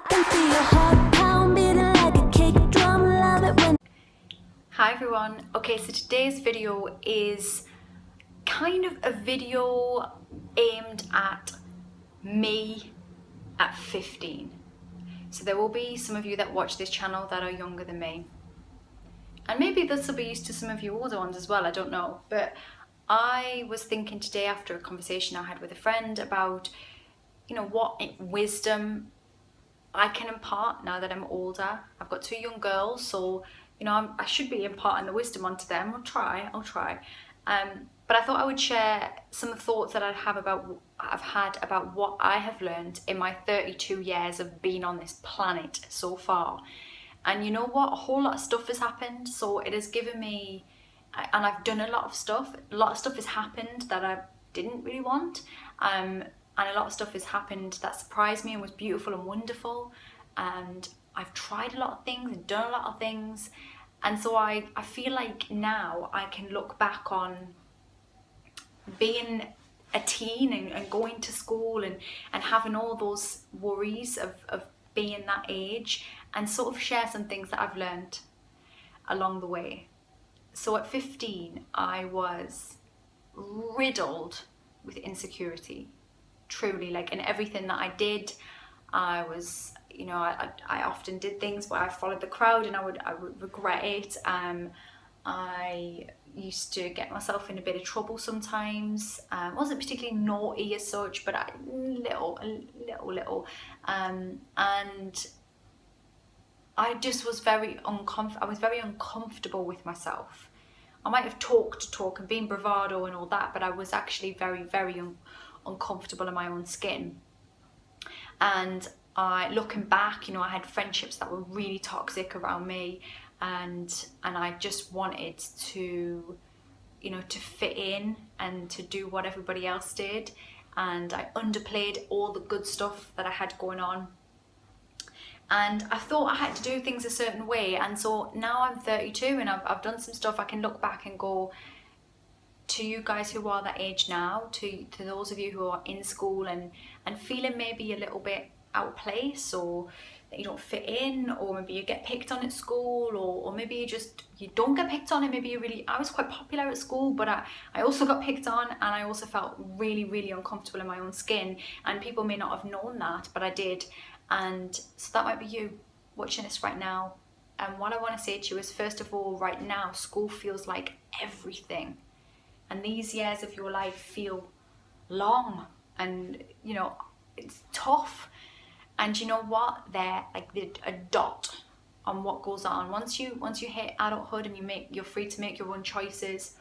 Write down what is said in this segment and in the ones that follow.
can feel your heart pound beating like a kick drum. Love it when. Hi everyone. Okay, so today's video is kind of a video aimed at me at 15. So there will be some of you that watch this channel that are younger than me. And maybe this will be used to some of you older ones as well, I don't know. But I was thinking today after a conversation I had with a friend about, what wisdom I can impart now that I'm older. I've got two young girls, so I should be imparting the wisdom onto them. I'll try. But I thought I would share some thoughts that I've had about what I have learned in my 32 years of being on this planet so far. And you know what? A whole lot of stuff has happened, so it has given me, and I've done a lot of stuff. A lot of stuff has happened that I didn't really want. And a lot of stuff has happened that surprised me and was beautiful and wonderful. And I've tried a lot of things and done a lot of things. And so I feel like now I can look back on being a teen and going to school and having all those worries of being that age and sort of share some things that I've learned along the way. So at 15, I was riddled with insecurity. Truly, like in everything that I did, I was, I often did things where I followed the crowd and I would regret it. I used to get myself in a bit of trouble sometimes. Wasn't particularly naughty as such, but a little. And I just was very uncomfortable with myself. I might have talked and been bravado and all that, but I was actually very, very uncomfortable in my own skin. And looking back, I had friendships that were really toxic around me, and I just wanted to to fit in and to do what everybody else did, and I underplayed all the good stuff that I had going on, and I thought I had to do things a certain way. And so now I'm 32 and I've done some stuff. I can look back and go, to you guys who are that age now, to those of you who are in school and feeling maybe a little bit out of place, or that you don't fit in, or maybe you get picked on at school, or maybe you don't get picked on, and maybe I was quite popular at school, but I also got picked on, and I also felt really, really uncomfortable in my own skin, and people may not have known that, but I did. And so that might be you watching this right now. And what I want to say to you is, first of all, right now, school feels like everything. And these years of your life feel long, and it's tough. And you know what? They're like a dot on what goes on. Once you hit adulthood and you're free to make your own choices,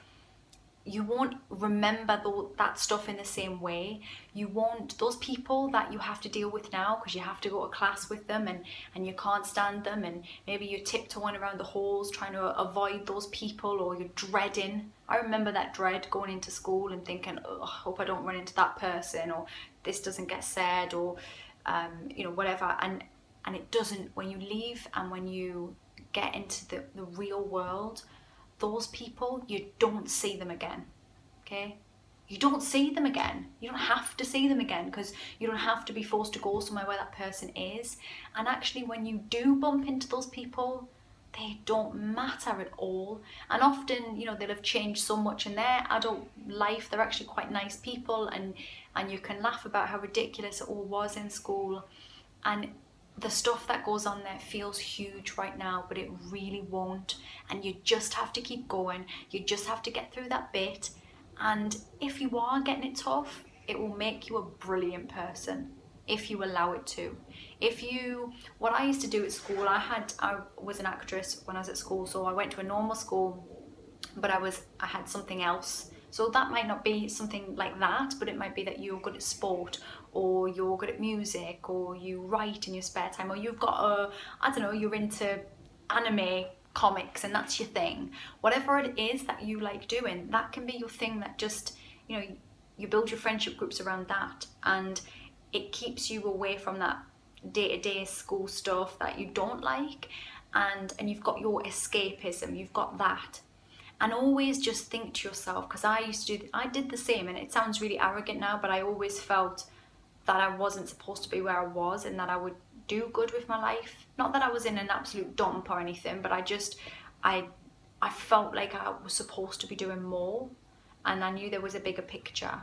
you won't remember that stuff in the same way. You won't, those people that you have to deal with now because you have to go to class with them and you can't stand them, and maybe you're tiptoeing around the halls trying to avoid those people, or you're dreading. I remember that dread going into school and thinking, oh, I hope I don't run into that person, or this doesn't get said, or whatever. And it doesn't. When you leave and when you get into the real world, those people, you don't see them again, okay? You don't see them again. You don't have to see them again, because you don't have to be forced to go somewhere where that person is. And actually, when you do bump into those people, they don't matter at all. And often, they'll have changed so much in their adult life. They're actually quite nice people, and you can laugh about how ridiculous it all was in school. And the stuff that goes on there feels huge right now, but it really won't. And you just have to keep going. You just have to get through that bit. And if you are getting it tough, it will make you a brilliant person if you allow it to. What I used to do at school, I was an actress when I was at school, so I went to a normal school, but I had something else. So that might not be something like that, but it might be that you're good at sport, or you're good at music, or you write in your spare time, or you've got you're into anime comics and that's your thing. Whatever it is that you like doing, that can be your thing, that just, you build your friendship groups around that, and it keeps you away from that day-to-day school stuff that you don't like, and you've got your escapism, you've got that. And always just think to yourself, because I did the same, and it sounds really arrogant now, but I always felt that I wasn't supposed to be where I was, and that I would do good with my life. Not that I was in an absolute dump or anything, but I felt like I was supposed to be doing more, and I knew there was a bigger picture.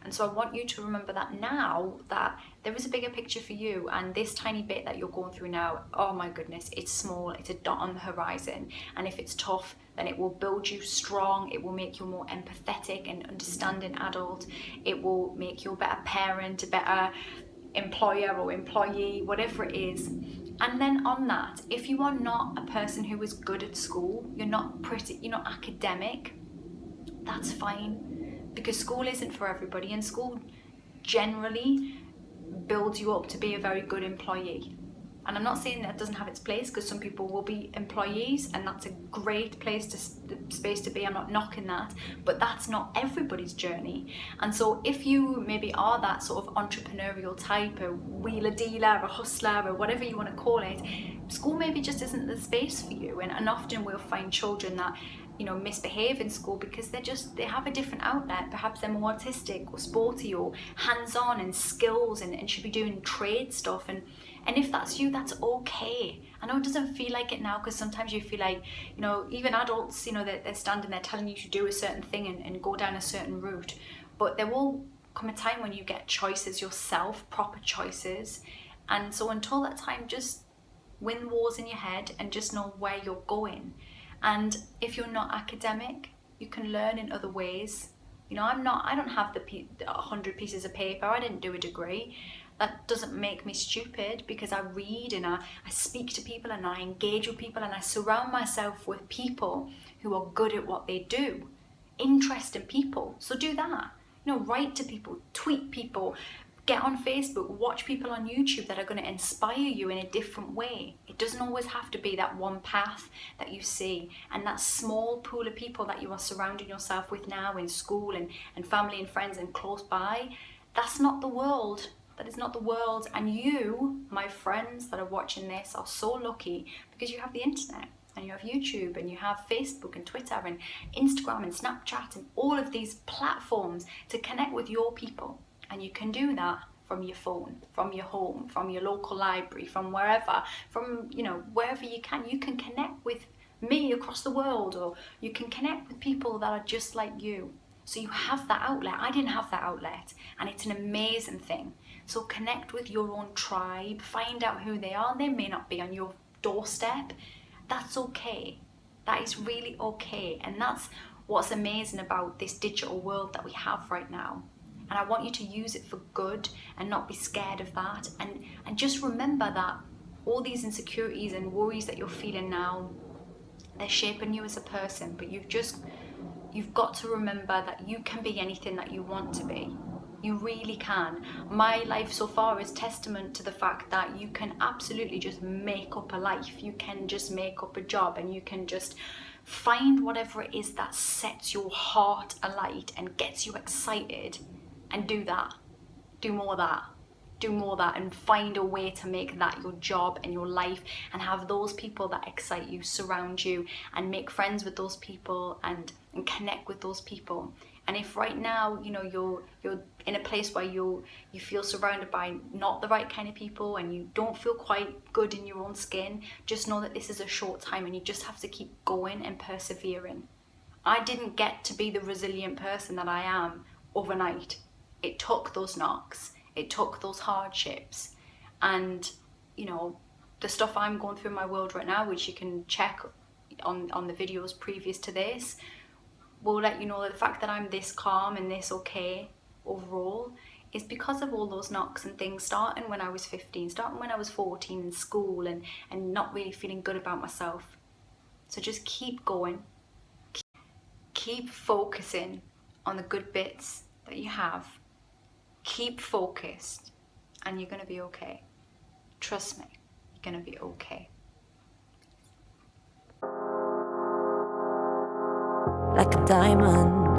And so I want you to remember that now, that there is a bigger picture for you, and this tiny bit that you're going through now, oh my goodness, it's small, it's a dot on the horizon. And if it's tough, then it will build you strong, it will make you a more empathetic and understanding adult, it will make you a better parent, a better employer or employee, whatever it is. And then on that, if you are not a person who is good at school, you're not pretty, you're not academic, that's fine. Because school isn't for everybody, and school generally builds you up to be a very good employee. And I'm not saying that doesn't have its place, because some people will be employees, and that's a great space to be. I'm not knocking that, but that's not everybody's journey. And so if you maybe are that sort of entrepreneurial type, a wheeler dealer, a hustler, or whatever you want to call it, school maybe just isn't the space for you. And often we'll find children that misbehave in school because they have a different outlet. Perhaps they're more artistic or sporty or hands-on and skills and should be doing trade stuff, and if that's you, that's okay. I know it doesn't feel like it now, because sometimes you feel like, even adults, they're standing there telling you to do a certain thing and go down a certain route, but there will come a time when you get choices yourself, proper choices. And so until that time, just win wars in your head and just know where you're going. And if you're not academic, you can learn in other ways. I don't have the 100 pieces of paper. I didn't do a degree. That doesn't make me stupid, because I read and I speak to people and I engage with people and I surround myself with people who are good at what they do. Interesting people. So do that. Write to people, tweet people, get on Facebook, watch people on YouTube that are going to inspire you in a different way. It doesn't always have to be that one path that you see, and that small pool of people that you are surrounding yourself with now in school and family and friends and close by. That's not the world. That is not the world. And you, my friends that are watching this, are so lucky, because you have the internet and you have YouTube and you have Facebook and Twitter and Instagram and Snapchat and all of these platforms to connect with your people. And you can do that from your phone, from your home, from your local library, from wherever, wherever you can. You can connect with me across the world, or you can connect with people that are just like you. So you have that outlet. I didn't have that outlet, and it's an amazing thing. So connect with your own tribe, find out who they are. They may not be on your doorstep. That's okay. That is really okay. And that's what's amazing about this digital world that we have right now. And I want you to use it for good and not be scared of that. And just remember that all these insecurities and worries that you're feeling now, they're shaping you as a person. But you've got to remember that you can be anything that you want to be. You really can. My life so far is testament to the fact that you can absolutely just make up a life. You can just make up a job, and you can just find whatever it is that sets your heart alight and gets you excited, and do that. Do more of that. Do more of that, and find a way to make that your job and your life, and have those people that excite you surround you, and make friends with those people and connect with those people. And if right now, you're in a place where you feel surrounded by not the right kind of people, and you don't feel quite good in your own skin, just know that this is a short time, and you just have to keep going and persevering. I didn't get to be the resilient person that I am overnight. It took those knocks. It took those hardships. And, the stuff I'm going through in my world right now, which you can check on the videos previous to this, will let you know that the fact that I'm this calm and this okay overall is because of all those knocks and things, starting when I was 15, starting when I was 14 in school, and not really feeling good about myself. So just keep going. Keep focusing on the good bits that you have. Keep focused, and you're going to be okay. Trust me, you're going to be okay. Like a diamond